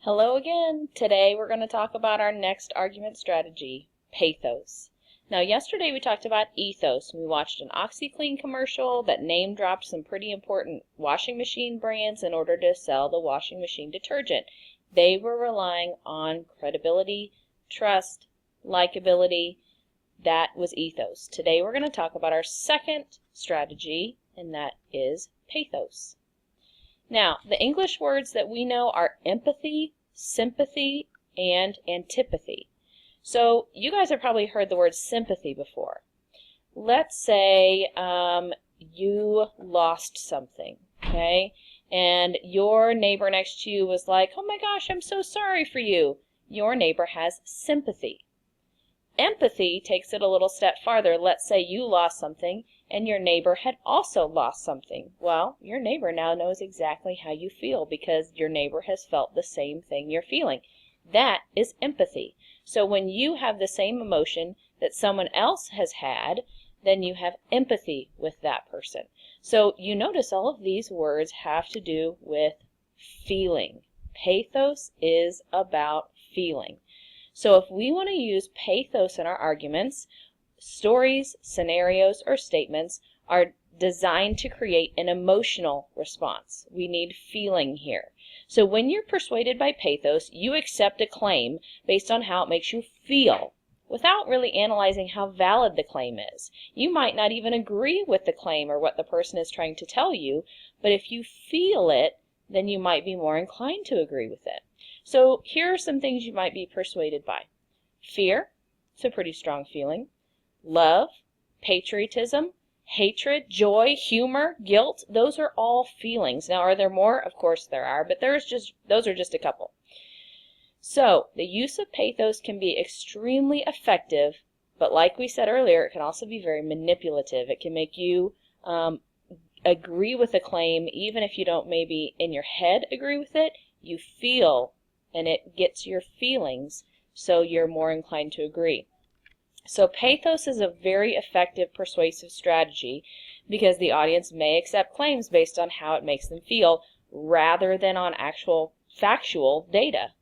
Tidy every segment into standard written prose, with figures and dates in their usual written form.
Hello again. Today we're going to talk about our next argument strategy, pathos. Now yesterday we talked about ethos. We watched an OxyClean commercial that name dropped some pretty important washing machine brands in order to sell the washing machine detergent. They were relying on credibility, trust, likability. That was ethos. Today we're going to talk about our second strategy, and that is pathos. Now, the English words that we know are empathy, sympathy, and antipathy. So you guys have probably heard the word sympathy before. Let's say you lost something, okay? And your neighbor next to you was like, "Oh my gosh, I'm so sorry for you." Your neighbor has sympathy. Empathy takes it a little step farther. Let's say you lost something and your neighbor had also lost something. Well, your neighbor now knows exactly how you feel because your neighbor has felt the same thing you're feeling. That is empathy. So when you have the same emotion that someone else has had, then you have empathy with that person. So you notice all of these words have to do with feeling. Pathos is about feeling. So if we want to use pathos in our arguments, stories, scenarios, or statements are designed to create an emotional response. We need feeling here. So when you're persuaded by pathos, you accept a claim based on how it makes you feel without really analyzing how valid the claim is. You might not even agree with the claim or what the person is trying to tell you, but if you feel it, then you might be more inclined to agree with it. So here are some things you might be persuaded by. Fear, it's a pretty strong feeling. Love, patriotism, hatred, joy, humor, guilt, those are all feelings. Now, are there more? Of course there are, but those are just a couple. So the use of pathos can be extremely effective, but like we said earlier, it can also be very manipulative. It can make you agree with a claim even if you don't maybe in your head agree with it. You feel, and it gets your feelings, so you're more inclined to agree. So pathos is a very effective persuasive strategy because the audience may accept claims based on how it makes them feel rather than on actual factual data.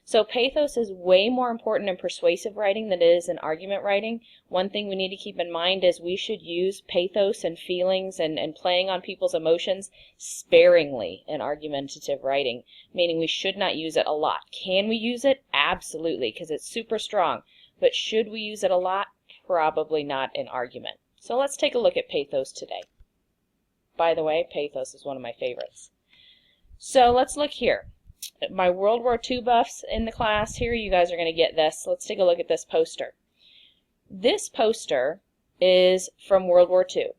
So pathos is way more important in persuasive writing than it is in argument writing. One thing we need to keep in mind is we should use pathos and feelings and playing on people's emotions sparingly in argumentative writing, meaning we should not use it a lot. Can we use it? Absolutely, because it's super strong. But should we use it a lot? Probably not in argument. So let's take a look at pathos today. By the way, pathos is one of my favorites. So let's look here. My World War II buffs in the class here, you guys are going to get this. Let's take a look at this poster. This poster is from World War II.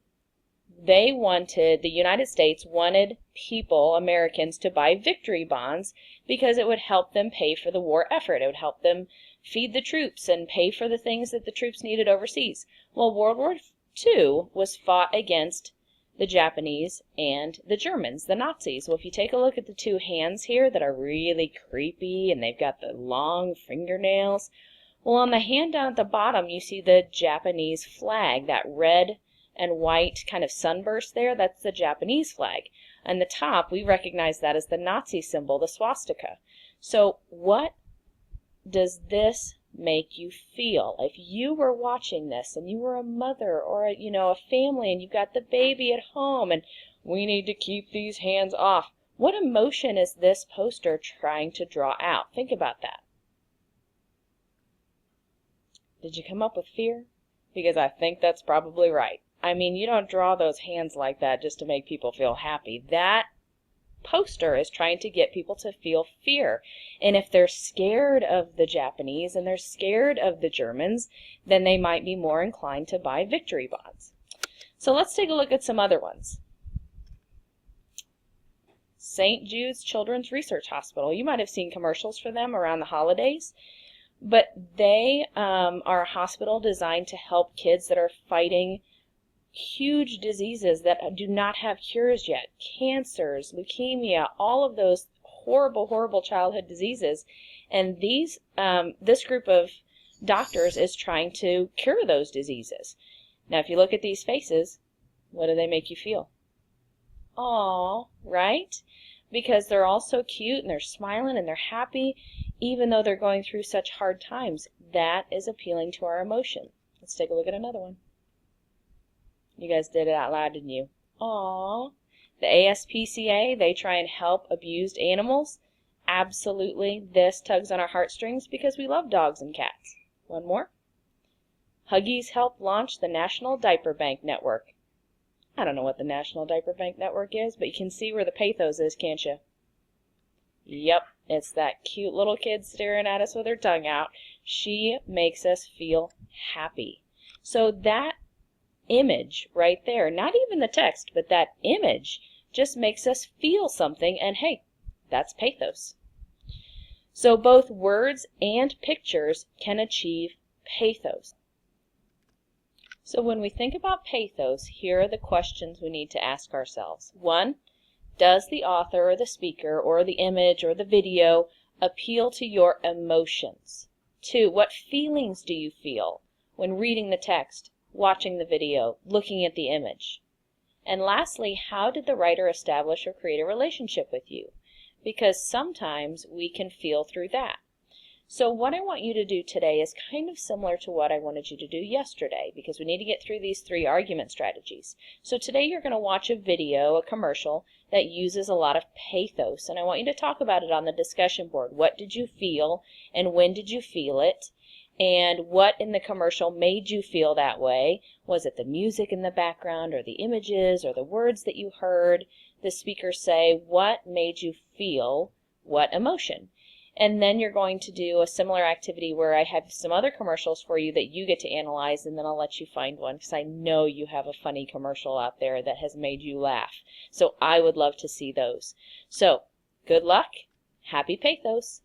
The United States wanted people, Americans, to buy victory bonds because it would help them pay for the war effort. It would help them feed the troops and pay for the things that the troops needed overseas. Well, World War II was fought against the Japanese and the Germans, the Nazis. Well, if you take a look at the two hands here that are really creepy and they've got the long fingernails, well, on the hand down at the bottom you see the Japanese flag, that red and white kind of sunburst there, that's the Japanese flag. On the top, we recognize that as the Nazi symbol, the swastika. So what does this make you feel? If you were watching this and you were a mother or a family and you've got the baby at home and we need to keep these hands off, what emotion is this poster trying to draw out? Think about that. Did you come up with fear? Because I think that's probably right. I mean, you don't draw those hands like that just to make people feel happy. That poster is trying to get people to feel fear. And if they're scared of the Japanese and they're scared of the Germans, then they might be more inclined to buy victory bonds. So let's take a look at some other ones. St. Jude's Children's Research Hospital. You might have seen commercials for them around the holidays, but they are a hospital designed to help kids that are fighting huge diseases that do not have cures yet. Cancers, leukemia, all of those horrible, horrible childhood diseases. And this group of doctors is trying to cure those diseases. Now, if you look at these faces, what do they make you feel? Aw, right? because they're all so cute and they're smiling and they're happy even though they're going through such hard times. That is appealing to our emotion. Let's take a look at another one. You guys did it out loud, didn't you? Aww. The ASPCA, they try and help abused animals. Absolutely, this tugs on our heartstrings because we love dogs and cats. One more. Huggies helped launch the National Diaper Bank Network. I don't know what the National Diaper Bank Network is, but you can see where the pathos is, can't you? Yep, it's that cute little kid staring at us with her tongue out. She makes us feel happy. So that image right there, not even the text, but that image just makes us feel something, and hey, that's pathos. So both words and pictures can achieve pathos. So when we think about pathos, here are the questions we need to ask ourselves. 1, does the author or the speaker or the image or the video appeal to your emotions? 2, what feelings do you feel when reading the text, watching the video, looking at the image? And lastly, how did the writer establish or create a relationship with you? Because sometimes we can feel through that. So what I want you to do today is kind of similar to what I wanted you to do yesterday, because we need to get through these 3 argument strategies. So today you're going to watch a video, a commercial, that uses a lot of pathos, and I want you to talk about it on the discussion board. What did you feel, and when did you feel it? And what in the commercial made you feel that way? Was it the music in the background, or the images, or the words that you heard the speaker say? What made you feel what emotion? And then you're going to do a similar activity where I have some other commercials for you that you get to analyze, and then I'll let you find one because I know you have a funny commercial out there that has made you laugh. So I would love to see those. So good luck. Happy Pathos.